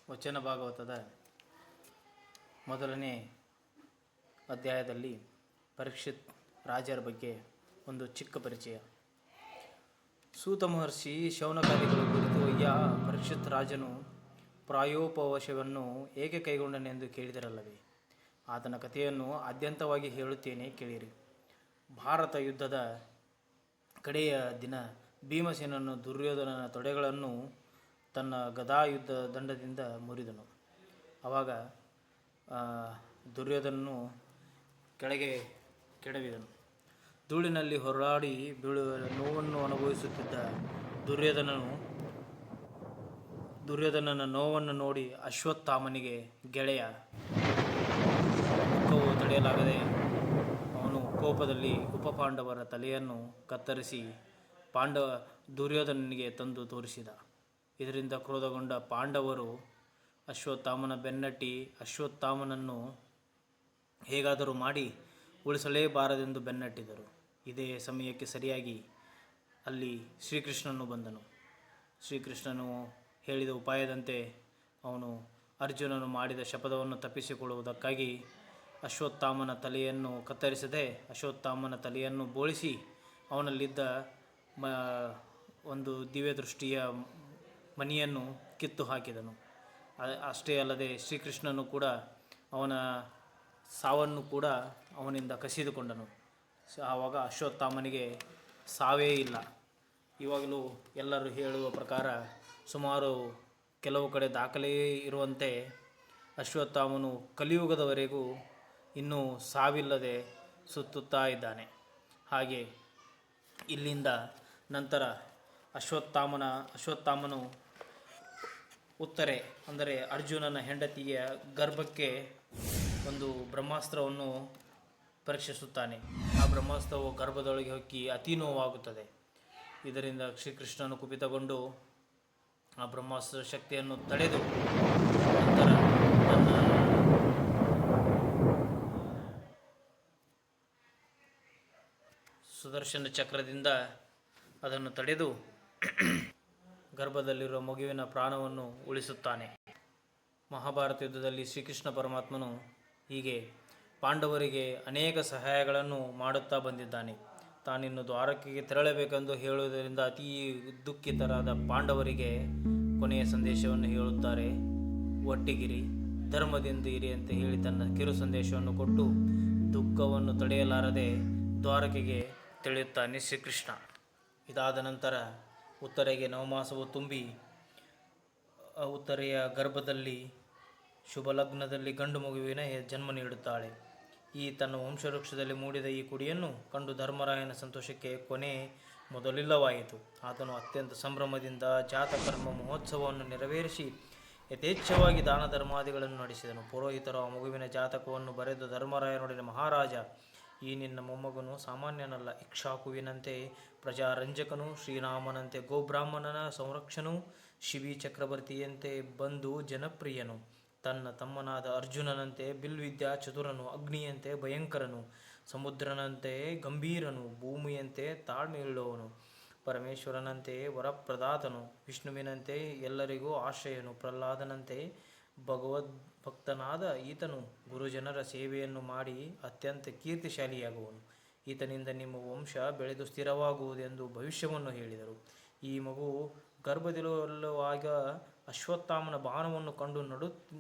ವಚನ ಭಾಗವತದ ಮೊದಲನೇ ಅಧ್ಯಾಯದಲ್ಲಿ ಪರೀಕ್ಷಿತ್ ರಾಜರ ಬಗ್ಗೆ ಒಂದು ಚಿಕ್ಕ ಪರಿಚಯ. ಸೂತ ಮಹರ್ಷಿ ಶೌನಕಾದಿಗಳ ಕುರಿತು, ಪರೀಕ್ಷಿತ್ ರಾಜನು ಪ್ರಾಯೋಪವಶವನ್ನು ಏಕೆ ಕೈಗೊಂಡನೆಂದು ಕೇಳಿದರಲ್ಲವೇ? ಆತನ ಕಥೆಯನ್ನು ಆದ್ಯಂತವಾಗಿ ಹೇಳುತ್ತೇನೆ, ಕೇಳಿರಿ. ಭಾರತ ಯುದ್ಧದ ಕಡೆಯ ದಿನ ಭೀಮಸೇನನು ದುರ್ಯೋಧನನ ತೊಡೆಗಳನ್ನು ತನ್ನ ಗದಾಯುದ್ಧ ದಂಡದಿಂದ ಮುರಿದನು. ಆವಾಗ ದುರ್ಯೋಧನನು ಕೆಳಗೆ ಕೆಡವಿದನು. ಧೂಳಿನಲ್ಲಿ ಹೊರಳಾಡಿ ಬೀಳುವ ನೋವನ್ನು ಅನುಭವಿಸುತ್ತಿದ್ದ ದುರ್ಯೋಧನನ ನೋವನ್ನು ನೋಡಿ ಅಶ್ವತ್ಥಾಮನಿಗೆ ಗೆಳೆಯ ದುಃಖವು ತಡೆಯಲಾಗದೆ ಅವನು ಕೋಪದಲ್ಲಿ ಉಪಪಾಂಡವರ ತಲೆಯನ್ನು ಕತ್ತರಿಸಿ ದುರ್ಯೋಧನನಿಗೆ ತಂದು ತೋರಿಸಿದ. ಇದರಿಂದ ಕ್ರೋಧಗೊಂಡ ಪಾಂಡವರು ಅಶ್ವತ್ಥಾಮನ ಬೆನ್ನಟ್ಟಿ ಅಶ್ವತ್ಥಾಮನನ್ನು ಹೇಗಾದರೂ ಮಾಡಿ ಉಳಿಸಲೇಬಾರದೆಂದು ಬೆನ್ನಟ್ಟಿದರು. ಇದೇ ಸಮಯಕ್ಕೆ ಸರಿಯಾಗಿ ಅಲ್ಲಿ ಶ್ರೀಕೃಷ್ಣನು ಬಂದನು. ಶ್ರೀಕೃಷ್ಣನು ಹೇಳಿದ ಉಪಾಯದಂತೆ ಅವನು ಅರ್ಜುನನು ಮಾಡಿದ ಶಪಥವನ್ನು ತಪ್ಪಿಸಿಕೊಳ್ಳುವುದಕ್ಕಾಗಿ ಅಶ್ವತ್ಥಾಮನ ತಲೆಯನ್ನು ಕತ್ತರಿಸದೆ ಅಶ್ವತ್ಥಾಮನ ತಲೆಯನ್ನು ಬೋಳಿಸಿ ಅವನಲ್ಲಿದ್ದ ಒಂದು ದಿವ್ಯದೃಷ್ಟಿಯ ಮಣಿಯನ್ನು ಕಿತ್ತು ಹಾಕಿದನು. ಅಷ್ಟೇ ಅಲ್ಲದೆ ಶ್ರೀಕೃಷ್ಣನು ಕೂಡ ಅವನ ಸಾವನ್ನು ಕೂಡ ಅವನಿಂದ ಕಸಿದುಕೊಂಡನು. ಆವಾಗ ಅಶ್ವತ್ಥಾಮನಿಗೆ ಸಾವೇ ಇಲ್ಲ. ಇವಾಗಲೂ ಎಲ್ಲರೂ ಹೇಳುವ ಪ್ರಕಾರ ಸುಮಾರು ಕೆಲವು ಕಡೆ ದಾಖಲೆ ಇರುವಂತೆ ಅಶ್ವತ್ಥಾಮನು ಕಲಿಯುಗದವರೆಗೂ ಇನ್ನೂ ಸಾವಿಲ್ಲದೆ ಸುತ್ತುತ್ತಾ ಇದ್ದಾನೆ. ಹಾಗೆ ಇಲ್ಲಿಂದ ನಂತರ ಅಶ್ವತ್ಥಾಮನು ಉತ್ತರೆ ಅಂದರೆ ಅರ್ಜುನನ ಹೆಂಡತಿಯ ಗರ್ಭಕ್ಕೆ ಒಂದು ಬ್ರಹ್ಮಾಸ್ತ್ರವನ್ನು ಪರೀಕ್ಷಿಸುತ್ತಾನೆ. ಆ ಬ್ರಹ್ಮಾಸ್ತ್ರವು ಗರ್ಭದೊಳಗೆ ಹೊಕ್ಕಿ ಅತಿ ನೋವಾಗುತ್ತದೆ. ಇದರಿಂದ ಶ್ರೀಕೃಷ್ಣನು ಕುಪಿತಗೊಂಡು ಆ ಬ್ರಹ್ಮಾಸ್ತ್ರ ಶಕ್ತಿಯನ್ನು ತಡೆದು ನಂತರ ತನ್ನ ಸುದರ್ಶನ ಚಕ್ರದಿಂದ ಅದನ್ನು ತಡೆದು ಗರ್ಭದಲ್ಲಿರುವ ಮಗುವಿನ ಪ್ರಾಣವನ್ನು ಉಳಿಸುತ್ತಾನೆ. ಮಹಾಭಾರತ ಯುದ್ಧದಲ್ಲಿ ಶ್ರೀಕೃಷ್ಣ ಪರಮಾತ್ಮನು ಹೀಗೆ ಪಾಂಡವರಿಗೆ ಅನೇಕ ಸಹಾಯಗಳನ್ನು ಮಾಡುತ್ತಾ ಬಂದಿದ್ದಾನೆ. ತಾನಿನ್ನು ದ್ವಾರಕೆಗೆ ತೆರಳಬೇಕೆಂದು ಹೇಳುವುದರಿಂದ ಅತೀ ದುಃಖಿತರಾದ ಪಾಂಡವರಿಗೆ ಕೊನೆಯ ಸಂದೇಶವನ್ನು ಹೇಳುತ್ತಾರೆ. ಒಟ್ಟಿಗಿರಿ, ಧರ್ಮದಿಂದ ಇರಿ ಅಂತ ಹೇಳಿ ತನ್ನ ಕಿರು ಸಂದೇಶವನ್ನು ಕೊಟ್ಟು ದುಃಖವನ್ನು ತಡೆಯಲಾರದೆ ದ್ವಾರಕೆಗೆ ತೆಳೆಯುತ್ತಾನೆ ಶ್ರೀಕೃಷ್ಣ. ಇದಾದ ನಂತರ ಉತ್ತರೆಗೆ ನವಮಾಸವು ತುಂಬಿ ಉತ್ತರೆಯ ಗರ್ಭದಲ್ಲಿ ಶುಭ ಲಗ್ನದಲ್ಲಿ ಗಂಡು ಮಗುವಿನ ಜನ್ಮ ನೀಡುತ್ತಾಳೆ. ಈ ತನ್ನ ವಂಶವೃಕ್ಷದಲ್ಲಿ ಮೂಡಿದ ಈ ಕುಡಿಯನ್ನು ಕಂಡು ಧರ್ಮರಾಯನ ಸಂತೋಷಕ್ಕೆ ಕೊನೆ ಮೊದಲಿಲ್ಲವಾಯಿತು. ಆತನು ಅತ್ಯಂತ ಸಂಭ್ರಮದಿಂದ ಜಾತಕರ್ಮ ಮಹೋತ್ಸವವನ್ನು ನೆರವೇರಿಸಿ ಯಥೇಚ್ಛವಾಗಿ ದಾನ ಧರ್ಮಾದಿಗಳನ್ನು ನಡೆಸಿದನು. ಪುರೋಹಿತರು ಆ ಮಗುವಿನ ಜಾತಕವನ್ನು ಬರೆದು ಧರ್ಮರಾಯನೊಡನೆ, ಮಹಾರಾಜ, ಈ ನಿನ್ನ ಮೊಮ್ಮಗನು ಸಾಮಾನ್ಯನಲ್ಲ. ಇಕ್ಷ್ವಾಕುವಿನಂತೆ ಪ್ರಜಾರಂಜಕನು, ಶ್ರೀರಾಮನಂತೆ ಗೋಬ್ರಾಹ್ಮಣನ ಸಂರಕ್ಷಣನು, ಶಿಬಿ ಚಕ್ರವರ್ತಿಯಂತೆ ಬಂಧು ಜನಪ್ರಿಯನು, ತನ್ನ ತಮ್ಮನಾದ ಅರ್ಜುನನಂತೆ ಬಿಲ್ವಿದ್ಯಾ ಚತುರನು, ಅಗ್ನಿಯಂತೆ ಭಯಂಕರನು, ಸಮುದ್ರನಂತೆ ಗಂಭೀರನು, ಭೂಮಿಯಂತೆ ತಾಳ್ಮೆಯುಳ್ಳವನು, ಪರಮೇಶ್ವರನಂತೆ ವರಪ್ರದಾತನು, ವಿಷ್ಣುವಿನಂತೆ ಎಲ್ಲರಿಗೂ ಆಶ್ರಯನು, ಪ್ರಹ್ಲಾದನಂತೆ ಭಗವದ್ಭಕ್ತನಾದ ಈತನು ಗುರುಜನರ ಸೇವೆಯನ್ನು ಮಾಡಿ ಅತ್ಯಂತ ಕೀರ್ತಿಶಾಲಿಯಾಗುವನು. ಈತನಿಂದ ನಿಮ್ಮ ವಂಶ ಬೆಳೆದು ಸ್ಥಿರವಾಗುವುದೆಂದು ಭವಿಷ್ಯವನ್ನು ಹೇಳಿದರು. ಈ ಮಗು ಗರ್ಭದಲ್ಲಿರುವಾಗ ಅಶ್ವತ್ಥಾಮನ ಬಾಣವನ್ನು ಕಂಡು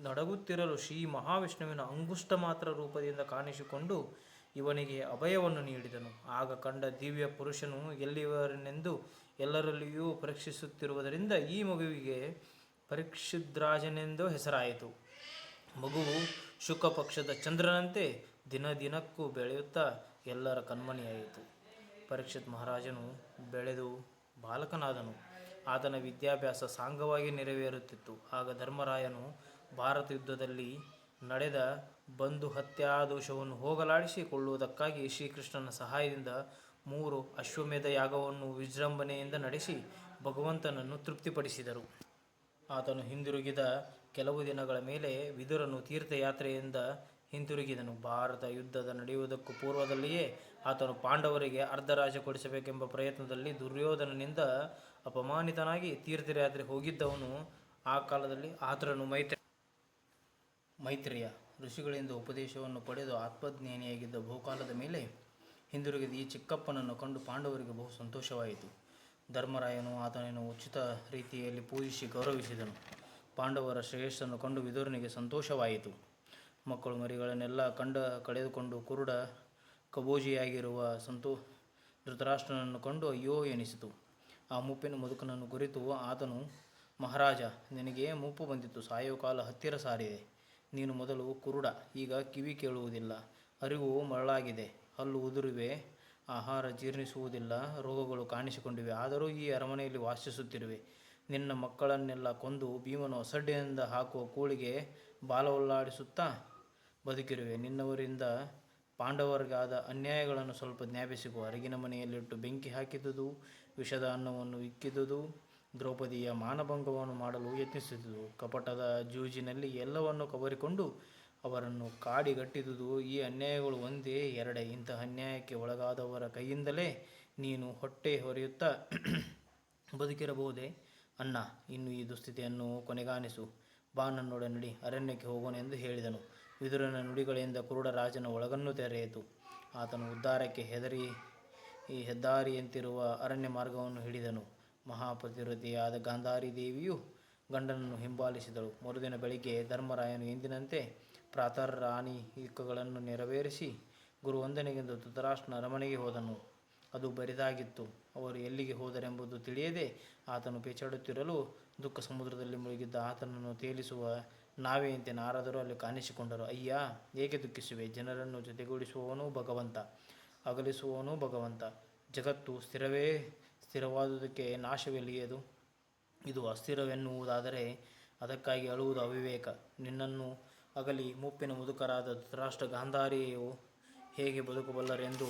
ನಡಗುತ್ತಿರಲು ಶ್ರೀ ಮಹಾವಿಷ್ಣುವಿನ ಅಂಗುಷ್ಟ ಮಾತ್ರ ರೂಪದಿಂದ ಕಾಣಿಸಿಕೊಂಡು ಇವನಿಗೆ ಅಭಯವನ್ನು ನೀಡಿದನು. ಆಗ ಕಂಡ ದಿವ್ಯ ಪುರುಷನು ಎಲ್ಲಿಯವರೆಂದು ಎಲ್ಲರಲ್ಲಿಯೂ ಪರೀಕ್ಷಿಸುತ್ತಿರುವುದರಿಂದ ಈ ಮಗುವಿಗೆ ಪರೀಕ್ಷಿದ್ರಾಜನೆಂದು ಹೆಸರಾಯಿತು. ಮಗುವು ಶುಕ್ಲ ಪಕ್ಷದ ಚಂದ್ರನಂತೆ ದಿನಕ್ಕೂ ಬೆಳೆಯುತ್ತಾ ಎಲ್ಲರ ಕಣ್ಮಣಿಯಾಯಿತು. ಪರೀಕ್ಷಿತ್ ಮಹಾರಾಜನು ಬೆಳೆದು ಬಾಲಕನಾದನು. ಆತನ ವಿದ್ಯಾಭ್ಯಾಸ ಸಾಂಗವಾಗಿ ನೆರವೇರುತ್ತಿತ್ತು. ಆಗ ಧರ್ಮರಾಯನು ಭಾರತ ಯುದ್ಧದಲ್ಲಿ ನಡೆದ ಬಂಧು ಹತ್ಯಾದೋಷವನ್ನು ಹೋಗಲಾಡಿಸಿಕೊಳ್ಳುವುದಕ್ಕಾಗಿ ಶ್ರೀಕೃಷ್ಣನ ಸಹಾಯದಿಂದ 3 ಅಶ್ವಮೇಧ ಯಾಗವನ್ನು ವಿಜೃಂಭಣೆಯಿಂದ ನಡೆಸಿ ಭಗವಂತನನ್ನು ತೃಪ್ತಿಪಡಿಸಿದರು. ಆತನು ಹಿಂದಿರುಗಿದ ಕೆಲವು ದಿನಗಳ ಮೇಲೆ ವಿದುರನು ತೀರ್ಥಯಾತ್ರೆಯಿಂದ ಹಿಂತಿರುಗಿದನು. ಭಾರತ ಯುದ್ಧದ ನಡೆಯುವುದಕ್ಕೂ ಪೂರ್ವದಲ್ಲಿಯೇ ಆತನು ಪಾಂಡವರಿಗೆ ಅರ್ಧರಾಜ ಕೊಡಿಸಬೇಕೆಂಬ ಪ್ರಯತ್ನದಲ್ಲಿ ದುರ್ಯೋಧನನಿಂದ ಅಪಮಾನಿತನಾಗಿ ತೀರ್ಥಯಾತ್ರೆ ಹೋಗಿದ್ದವನು. ಆ ಕಾಲದಲ್ಲಿ ಆತನನ್ನು ಮೈತ್ರಿ ಮೈತ್ರೇಯ ಋಷಿಗಳಿಂದ ಉಪದೇಶವನ್ನು ಪಡೆದು ಆತ್ಮಜ್ಞಾನಿಯಾಗಿದ್ದ ಬಹುಕಾಲದ ಮೇಲೆ ಹಿಂದಿರುಗಿದ ಈ ಚಿಕ್ಕಪ್ಪನನ್ನು ಕಂಡು ಪಾಂಡವರಿಗೆ ಬಹು ಸಂತೋಷವಾಯಿತು. ಧರ್ಮರಾಯನು ಆತನನ್ನು ಉಚಿತ ರೀತಿಯಲ್ಲಿ ಪೂಜಿಸಿ ಗೌರವಿಸಿದನು. ಪಾಂಡವರ ಶ್ರೇಯಸ್ಸನ್ನು ಕಂಡು ವಿದುರನಿಗೆ ಸಂತೋಷವಾಯಿತು. ಮಕ್ಕಳು ಮರಿಗಳನ್ನೆಲ್ಲ ಕಳೆದುಕೊಂಡು ಕುರುಡ ಕಬೋಜಿಯಾಗಿರುವ ಧೃತರಾಷ್ಟ್ರನನ್ನು ಕಂಡು ಅಯ್ಯೋ ಎನಿಸಿತು. ಆ ಮುಪ್ಪಿನ ಮುದುಕನನ್ನು ಕುರಿತು ಆತನು, ಮಹಾರಾಜ, ನಿನಗೆ ಮುಪ್ಪು ಬಂದಿತು, ಸಾಯುವ ಕಾಲ ಹತ್ತಿರ ಸಾರಿದೆ. ನೀನು ಮೊದಲು ಕುರುಡ, ಈಗ ಕಿವಿ ಕೇಳುವುದಿಲ್ಲ, ಅರಿವು ಮರಳಾಗಿದೆ, ಹಲ್ಲು ಉದುರಿವೆ, ಆಹಾರ ಜೀರ್ಣಿಸುವುದಿಲ್ಲ, ರೋಗಗಳು ಕಾಣಿಸಿಕೊಂಡಿವೆ. ಆದರೂ ಈ ಅರಮನೆಯಲ್ಲಿ ವಾಸಿಸುತ್ತಿರುವೆ. ನಿನ್ನ ಮಕ್ಕಳನ್ನೆಲ್ಲ ಕೊಂದು ಭೀಮನು ಅಸಡ್ಡೆಯಿಂದ ಹಾಕುವ ಕೂಳಿಗೆ ಬಾಲವಲ್ಲಾಡಿಸುತ್ತಾ ಬದುಕಿರುವೆ. ನಿನ್ನವರಿಂದ ಪಾಂಡವರಿಗಾದ ಅನ್ಯಾಯಗಳನ್ನು ಸ್ವಲ್ಪ ಜ್ಞಾಪಿಸಿಕೊ. ಅರಗಿನ ಮನೆಯಲ್ಲಿಟ್ಟು ಬೆಂಕಿ ಹಾಕಿದುದು, ವಿಷದ ಅನ್ನವನ್ನು ಇಕ್ಕಿದುದು, ದ್ರೌಪದಿಯ ಮಾನಭಂಗವನ್ನು ಮಾಡಲು ಯತ್ನಿಸಿದುದು, ಕಪಟದ ಜೂಜಿನಲ್ಲಿ ಎಲ್ಲವನ್ನು ಕಬರಿಕೊಂಡು ಅವರನ್ನು ಕಾಡಿಗಟ್ಟಿದುದು, ಈ ಅನ್ಯಾಯಗಳು ಒಂದೇ ಎರಡೇ? ಇಂತಹ ಅನ್ಯಾಯಕ್ಕೆ ಒಳಗಾದವರ ಕೈಯಿಂದಲೇ ನೀನು ಹೊಟ್ಟೆ ಹೊರೆಯುತ್ತಾ ಬದುಕಿರಬಹುದೇ? ಅಣ್ಣ, ಇನ್ನು ಈ ದುಸ್ಥಿತಿಯನ್ನು ಕೊನೆಗಾಣಿಸು. ಬಾ, ನನ್ನೊಡನೆ ನಡಿ, ಅರಣ್ಯಕ್ಕೆ ಹೋಗೋಣ ಎಂದು ಹೇಳಿದನು. ವಿದುರನ ನುಡಿಗಳಿಂದ ಕುರುಡ ರಾಜನ ಒಳಗನ್ನು ತೆರೆಯಿತು. ಆತನು ಉದ್ಧಾರಕ್ಕೆ ಹೆದ್ದಾರಿಯಂತಿರುವ ಅರಣ್ಯ ಮಾರ್ಗವನ್ನು ಹಿಡಿದನು. ಮಹಾಪತಿವ್ರತೆಯಾದ ಗಾಂಧಾರಿ ದೇವಿಯು ಗಂಡನನ್ನು ಹಿಂಬಾಲಿಸಿದಳು. ಮರುದಿನ ಬೆಳಿಗ್ಗೆ ಧರ್ಮರಾಯನು ಎಂದಿನಂತೆ ಪ್ರಾತರಾಣಿಕಗಳನ್ನು ನೆರವೇರಿಸಿ ಗುರುವಂದನೆಗೆಂದು ಧೃತರಾಷ್ಟ್ರನ ಅರಮನೆಗೆ ಹೋದನು. ಅದು ಬರಿದಾಗಿತ್ತು. ಅವರು ಎಲ್ಲಿಗೆ ಹೋದರೆಂಬುದು ತಿಳಿಯದೆ ಆತನು ಪೇಚಾಡುತ್ತಿರಲು ದುಃಖ ಸಮುದ್ರದಲ್ಲಿ ಮುಳುಗಿದ್ದ ಆತನನ್ನು ತೇಲಿಸುವ ನಾವೆಯಂತೆ ನಾರದರು ಅಲ್ಲಿ ಕಾಣಿಸಿಕೊಂಡರು. ಅಯ್ಯ, ಏಕೆ ದುಃಖಿಸುವೆ? ಜನರನ್ನು ಜೊತೆಗೂಡಿಸುವವನು ಭಗವಂತ, ಅಗಲಿಸುವವನು ಭಗವಂತ. ಜಗತ್ತು ಸ್ಥಿರವಾದುದಕ್ಕೆ ನಾಶವೆಲ್ಲಿಯದು? ಇದು ಅಸ್ಥಿರವೆನ್ನುವುದಾದರೆ ಅದಕ್ಕಾಗಿ ಅಳುವುದು ಅವಿವೇಕ. ನಿನ್ನನ್ನು ಅಗಲಿ ಮುಪ್ಪಿನ ಮುದುಕರಾದ ಧೃತರಾಷ್ಟ್ರ ಗಾಂಧಾರಿಯು ಹೇಗೆ ಬದುಕಬಲ್ಲರೆಂದು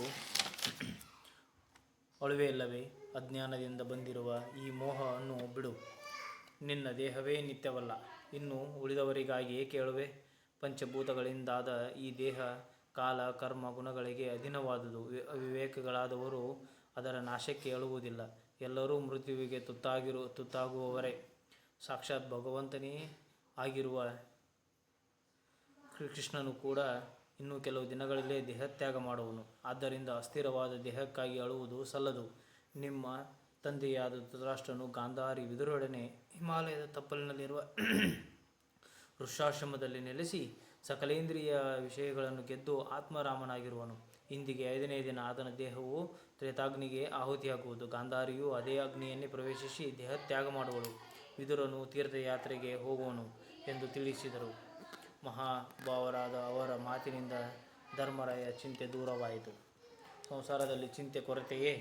ಅಳುವೆಯಲ್ಲವೇ? ಅಜ್ಞಾನದಿಂದ ಬಂದಿರುವ ಈ ಮೋಹವನ್ನು ಬಿಡು. ನಿನ್ನ ದೇಹವೇ ನಿತ್ಯವಲ್ಲ, ಇನ್ನು ಉಳಿದವರಿಗಾಗಿ ಏಕೆ ಅಳುವೆ? ಪಂಚಭೂತಗಳಿಂದಾದ ಈ ದೇಹ ಕಾಲ ಕರ್ಮ ಗುಣಗಳಿಗೆ ಅಧೀನವಾದುದು. ಅವಿವೇಕಿಗಳಾದವರು ಅದರ ನಾಶಕ್ಕೆ ಅಳುವುದಿಲ್ಲ. ಎಲ್ಲರೂ ಮೃತ್ಯುವಿಗೆ ತುತ್ತಾಗುವವರೇ. ಸಾಕ್ಷಾತ್ ಭಗವಂತನೇ ಆಗಿರುವ ಕೃಷ್ಣನು ಕೂಡ ಇನ್ನು ಕೆಲವು ದಿನಗಳಲ್ಲೇ ದೇಹತ್ಯಾಗ ಮಾಡುವನು. ಆದ್ದರಿಂದ ಅಸ್ಥಿರವಾದ ದೇಹಕ್ಕಾಗಿ ಅಳುವುದು ಸಲ್ಲದು. ನಿಮ್ಮ ತಂದೆಯಾದ ಧೃತರಾಷ್ಟ್ರನು ಗಾಂಧಾರಿ ವಿದುರರೊಡನೆ ಹಿಮಾಲಯದ ತಪ್ಪಲಿನಲ್ಲಿರುವ ಋಷ್ಯಾಶ್ರಮದಲ್ಲಿ ನೆಲೆಸಿ ಸಕಲೇಂದ್ರಿಯ ವಿಷಯಗಳನ್ನು ಗೆದ್ದು ಆತ್ಮರಾಮನಾಗಿರುವನು. ಇಂದಿಗೆ 5ನೇ ದಿನ ಆತನ ದೇಹವು ತ್ರೇತಾಗ್ನಿಗೆ ಆಹುತಿಯಾಗುವುದು. ಗಾಂಧಾರಿಯು ಅದೇ ಅಗ್ನಿಯನ್ನೇ ಪ್ರವೇಶಿಸಿ ದೇಹತ್ಯಾಗ ಮಾಡುವಳು. ವಿದುರನು ತೀರ್ಥಯಾತ್ರೆಗೆ ಹೋಗುವನು ಎಂದು ತಿಳಿಸಿದರು. ಮಹಾಭಾವರಾದ ಅವರ ಮಾತಿನಿಂದ ಧರ್ಮರಾಯ ಚಿಂತೆ ದೂರವಾಯಿತು. ಸಂಸಾರದಲ್ಲಿ ಚಿಂತೆ ಕೊರತೆಯೇ?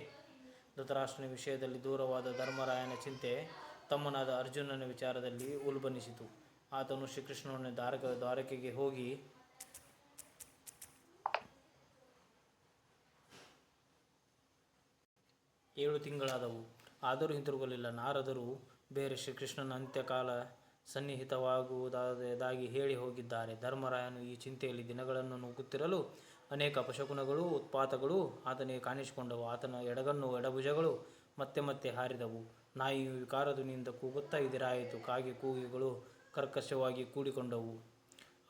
ಧೃತರಾಷ್ಟ್ರನ ವಿಷಯದಲ್ಲಿ ದೂರವಾದ ಧರ್ಮರಾಯನ ಚಿಂತೆ ತಮ್ಮನಾದ ಅರ್ಜುನನ ವಿಚಾರದಲ್ಲಿ ಉಲ್ಬಣಿಸಿತು. ಆತನು ಶ್ರೀಕೃಷ್ಣನೊಡನೆ ದ್ವಾರಕೆಗೆ ಹೋಗಿ 7 ತಿಂಗಳಾದವು. ಆದರೂ ಹಿಂತಿರುಗಲಿಲ್ಲ. ನಾರದರು ಬೇರೆ ಶ್ರೀಕೃಷ್ಣನ ಅಂತ್ಯಕಾಲ ಸನ್ನಿಹಿತವಾಗುವುದಾಗಿ ಹೇಳಿ ಹೋಗಿದ್ದಾರೆ. ಧರ್ಮರಾಯನು ಈ ಚಿಂತೆಯಲ್ಲಿ ದಿನಗಳನ್ನು ನೂಕುತ್ತಿರಲು ಅನೇಕ ಅಪಶಕುನಗಳೂ ಉತ್ಪಾತಗಳೂ ಆತನಿಗೆ ಕಾಣಿಸಿಕೊಂಡವು. ಆತನ ಎಡಗಣ್ಣು ಎಡಭುಜಗಳು ಮತ್ತೆ ಮತ್ತೆ ಹಾರಿದವು. ನಾಯಿಯು ವಿಕಾರಧ್ವನಿಯಿಂದ ಕೂಗುತ್ತಾ ಎದುರಾಯಿತು. ಕಾಗೆ ಕೂಗಿಗಳು ಕರ್ಕಶವಾಗಿ ಕೂಡಿಕೊಂಡವು.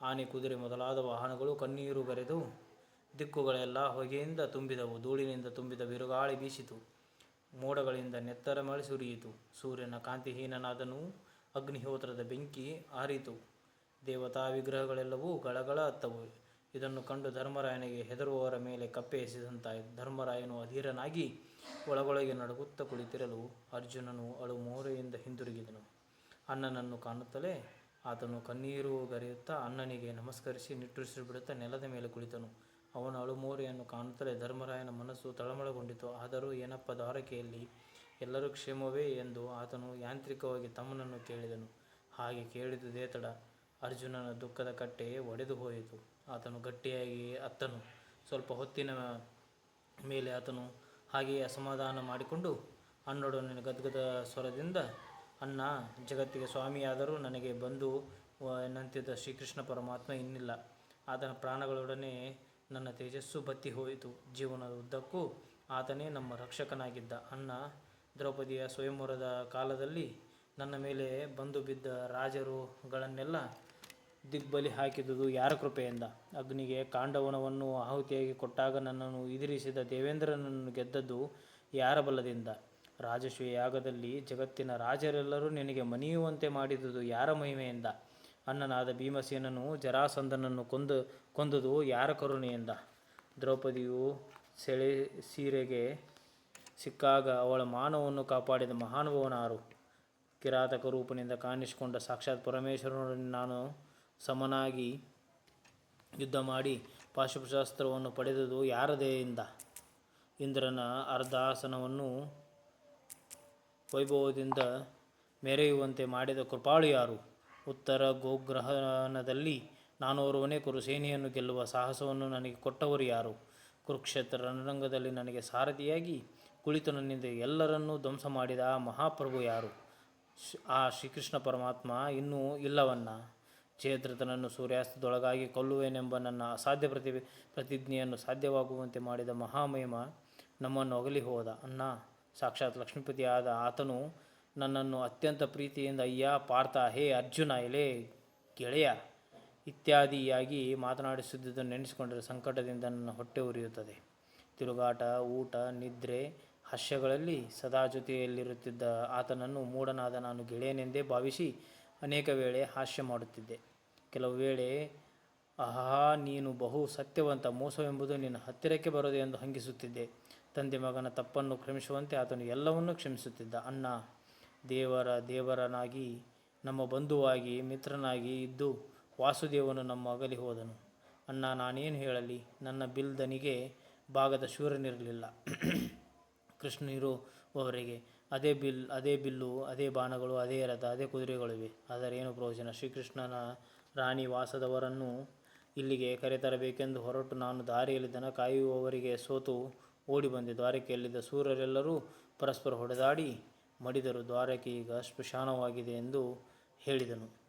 ಆನೆ, ಕುದುರೆ ಮೊದಲಾದ ವಾಹನಗಳು ಕಣ್ಣೀರು ಗರೆದು ದಿಕ್ಕುಗಳೆಲ್ಲ ಹೊಗೆಯಿಂದ ತುಂಬಿದವು. ಧೂಳಿನಿಂದ ತುಂಬಿದ ಬಿರುಗಾಳಿ ಬೀಸಿತು. ಮೋಡಗಳಿಂದ ನೆತ್ತರ ಮಳೆ ಸುರಿಯಿತು. ಸೂರ್ಯನ ಕಾಂತಿಹೀನನಾದನು. ಅಗ್ನಿಹೋತ್ರದ ಬೆಂಕಿ ಆರಿತು. ದೇವತಾ ವಿಗ್ರಹಗಳೆಲ್ಲವೂ ಗಳಗಳ ಅತ್ತವು. ಇದನ್ನು ಕಂಡು ಧರ್ಮರಾಯನಿಗೆ ಹೆದರುವವರ ಮೇಲೆ ಕಪ್ಪೆ ಎಸೆದಂತಾಯಿತು. ಧರ್ಮರಾಯನು ಅಧೀರನಾಗಿ ಒಳಗೊಳಗೆ ನಡುಗುತ್ತಾ ಕುಳಿತಿರಲು ಅರ್ಜುನನು ಅಳುಮೋರೆಯಿಂದ ಹಿಂದಿರುಗಿದನು. ಅಣ್ಣನನ್ನು ಕಾಣುತ್ತಲೇ ಆತನು ಕಣ್ಣೀರು ಗರೆಯುತ್ತಾ ಅಣ್ಣನಿಗೆ ನಮಸ್ಕರಿಸಿ ನಿಟ್ಟುಸಿರುಬಿಡುತ್ತಾ ನೆಲದ ಮೇಲೆ ಕುಳಿತನು. ಅವನ ಅಳುಮೋರೆಯನ್ನು ಕಾಣುತ್ತಲೇ ಧರ್ಮರಾಯನ ಮನಸ್ಸು ತಳಮಳಗೊಂಡಿತು. ಆದರೂ ಏನಪ್ಪ, ದ್ವಾರಕೆಯಲ್ಲಿ ಎಲ್ಲರೂ ಕ್ಷೇಮವೇ ಎಂದು ಆತನು ಯಾಂತ್ರಿಕವಾಗಿ ತಮ್ಮನನ್ನು ಕೇಳಿದನು. ಹಾಗೆ ಕೇಳಿದುದೇ ತಡ. ಅರ್ಜುನನ ದುಃಖದ ಕಟ್ಟೆ ಒಡೆದು ಹೋಯಿತು. ಆತನು ಗಟ್ಟಿಯಾಗಿ ಅತ್ತನು. ಸ್ವಲ್ಪ ಹೊತ್ತಿನ ಮೇಲೆ ಆತನು ಹಾಗೆಯೇ ಅಸಮಾಧಾನ ಮಾಡಿಕೊಂಡು ಅಣ್ಣನೊಡನೆ ಗದ್ಗದ ಸ್ವರದಿಂದ, ಅಣ್ಣ, ಜಗತ್ತಿಗೆ ಸ್ವಾಮಿಯಾದರೂ ನನಗೆ ಬಂಧು ಎನ್ನಂತಿದ್ದ ಶ್ರೀಕೃಷ್ಣ ಪರಮಾತ್ಮ ಇನ್ನಿಲ್ಲ. ಆತನ ಪ್ರಾಣಗಳೊಡನೆ ನನ್ನ ತೇಜಸ್ಸು ಬತ್ತಿ ಹೋಯಿತು. ಜೀವನದ ಉದ್ದಕ್ಕೂ ಆತನೇ ನಮ್ಮ ರಕ್ಷಕನಾಗಿದ್ದ. ಅಣ್ಣ, ದ್ರೌಪದಿಯ ಸ್ವಯಂವರದ ಕಾಲದಲ್ಲಿ ನನ್ನ ಮೇಲೆ ಬಂದು ಬಿದ್ದ ರಾಜರುಗಳನ್ನೆಲ್ಲ ದಿಗ್ಬಲಿ ಹಾಕಿದುದು ಯಾರ ಕೃಪೆಯಿಂದ? ಅಗ್ನಿಗೆ ಕಾಂಡವನವನ್ನು ಆಹುತಿಯಾಗಿ ಕೊಟ್ಟಾಗ ನನ್ನನ್ನು ಎದುರಿಸಿದ ದೇವೇಂದ್ರನನ್ನು ಗೆದ್ದದ್ದು ಯಾರ ಬಲದಿಂದ? ರಾಜಸೂಯ ಯಾಗದಲ್ಲಿ ಜಗತ್ತಿನ ರಾಜರೆಲ್ಲರೂ ನಿನಗೆ ಮಣಿಯುವಂತೆ ಮಾಡಿದುದು ಯಾರ ಮಹಿಮೆಯಿಂದ? ಅಣ್ಣನಾದ ಭೀಮಸೇನನು ಜರಾಸಂಧನನ್ನು ಕೊಂದುದು ಯಾರ ಕರುಣೆಯಿಂದ? ದ್ರೌಪದಿಯು ಸೀರೆಗೆ ಸಿಕ್ಕಾಗ ಅವಳ ಮಾನವನ್ನು ಕಾಪಾಡಿದ ಮಹಾನುಭಾವನಾರು? ಕಿರಾತಕ ರೂಪನಿಂದ ಕಾಣಿಸಿಕೊಂಡ ಸಾಕ್ಷಾತ್ ಪರಮೇಶ್ವರನೊಡನೆ ನಾನು ಸಮನಾಗಿ ಯುದ್ಧ ಮಾಡಿ ಪಾಶುಪಶಾಸ್ತ್ರವನ್ನು ಪಡೆದುದು ಯಾರ ದಯೆಯಿಂದ? ಇಂದ್ರನ ಅರ್ಧಾಸನವನ್ನು ವೈಭವದಿಂದ ಮೆರೆಯುವಂತೆ ಮಾಡಿದ ಕೃಪಾಳು ಯಾರು? ಉತ್ತರ ಗೋಗ್ರಹಣದಲ್ಲಿ ನಾನೋರ್ವನೇ ಕುರುಸೇನೆಯನ್ನು ಗೆಲ್ಲುವ ಸಾಹಸವನ್ನು ನನಗೆ ಕೊಟ್ಟವರು ಯಾರು? ಕುರುಕ್ಷೇತ್ರ ರಣರಂಗದಲ್ಲಿ ನನಗೆ ಸಾರಥಿಯಾಗಿ ಕುಳಿತು ನನ್ನಿಂದ ಎಲ್ಲರನ್ನೂ ಧ್ವಂಸ ಮಾಡಿದ ಆ ಮಹಾಪ್ರಭು ಯಾರು? ಆ ಶ್ರೀಕೃಷ್ಣ ಪರಮಾತ್ಮ ಇನ್ನೂ ಇಲ್ಲವನ್ನ? ಜಯದ್ರಥನನ್ನು ಸೂರ್ಯಾಸ್ತದೊಳಗಾಗಿ ಕೊಲ್ಲುವೆನೆಂಬ ನನ್ನ ಅಸಾಧ್ಯ ಪ್ರತಿಜ್ಞೆಯನ್ನು ಸಾಧ್ಯವಾಗುವಂತೆ ಮಾಡಿದ ಮಹಾಮಹಿಮ ನಮ್ಮನ್ನು ಅಗಲಿ ಹೋದ. ಅಣ್ಣ, ಸಾಕ್ಷಾತ್ ಲಕ್ಷ್ಮೀಪತಿಯಾದ ಆತನು ನನ್ನನ್ನು ಅತ್ಯಂತ ಪ್ರೀತಿಯಿಂದ ಅಯ್ಯ ಪಾರ್ಥ, ಹೇ ಅರ್ಜುನ, ಎಲೆ ಗೆಳೆಯ ಇತ್ಯಾದಿಯಾಗಿ ಮಾತನಾಡಿಸುತ್ತಿದ್ದನ್ನು ನೆನೆಸಿಕೊಂಡರೆ ಸಂಕಟದಿಂದ ನನ್ನ ಹೊಟ್ಟೆ ಉರಿಯುತ್ತದೆ. ತಿರುಗಾಟ, ಊಟ, ನಿದ್ರೆ, ಹಾಸ್ಯಗಳಲ್ಲಿ ಸದಾ ಜೊತೆಯಲ್ಲಿರುತ್ತಿದ್ದ ಆತನನ್ನು ಮೂಢನಾದ ನಾನು ಗೆಳೆಯನೆಂದೇ ಭಾವಿಸಿ ಅನೇಕ ವೇಳೆ ಹಾಸ್ಯ ಮಾಡುತ್ತಿದ್ದೆ. ಕೆಲವು ವೇಳೆ ಆಹಾ, ನೀನು ಬಹು ಸತ್ಯವಂತ, ಮೋಸವೆಂಬುದು ನಿನ್ನ ಹತ್ತಿರಕ್ಕೆ ಬರೋದು ಎಂದು ಹಂಗಿಸುತ್ತಿದ್ದೆ. ತಂದೆ ಮಗನ ತಪ್ಪನ್ನು ಕ್ಷಮಿಸುವಂತೆ ಆತನು ಎಲ್ಲವನ್ನೂ ಕ್ಷಮಿಸುತ್ತಿದ್ದ. ಅಣ್ಣ, ದೇವರನಾಗಿ ನಮ್ಮ ಬಂಧುವಾಗಿ ಮಿತ್ರನಾಗಿ ಇದ್ದು ವಾಸುದೇವನು ನಮ್ಮ ಅಗಲಿ ಹೋದನು. ಅಣ್ಣ, ನಾನೇನು ಹೇಳಲಿ? ನನ್ನ ಬಿಲ್ದನಿಗೆ ಭಾಗದ ಶೂರನಿರಲಿಲ್ಲ. ಕೃಷ್ಣನಿರುವವರೆಗೆ ಅದೇ ಬಿಲ್ಲು, ಅದೇ ಬಾಣಗಳು, ಅದೇ ರಥ, ಅದೇ ಕುದುರೆಗಳಿವೆ. ಆದರೆ ಏನು ಪ್ರಯೋಜನ? ಶ್ರೀಕೃಷ್ಣನ ರಾಣಿ ವಾಸದವರನ್ನು ಇಲ್ಲಿಗೆ ಕರೆತರಬೇಕೆಂದು ಹೊರಟು ನಾನು ದಾರಿಯಲ್ಲಿ ದನ ಕಾಯುವವರಿಗೆ ಸೋತು ಓಡಿ ಬಂದೆ. ದ್ವಾರಕೆಯಲ್ಲಿದ್ದ ಸೂರರೆಲ್ಲರೂ ಪರಸ್ಪರ ಹೊಡೆದಾಡಿ ಮಡಿದರು. ದ್ವಾರಕೆ ಈಗ ಸ್ಮಶಾನವಾಗಿದೆ ಎಂದು ಹೇಳಿದನು.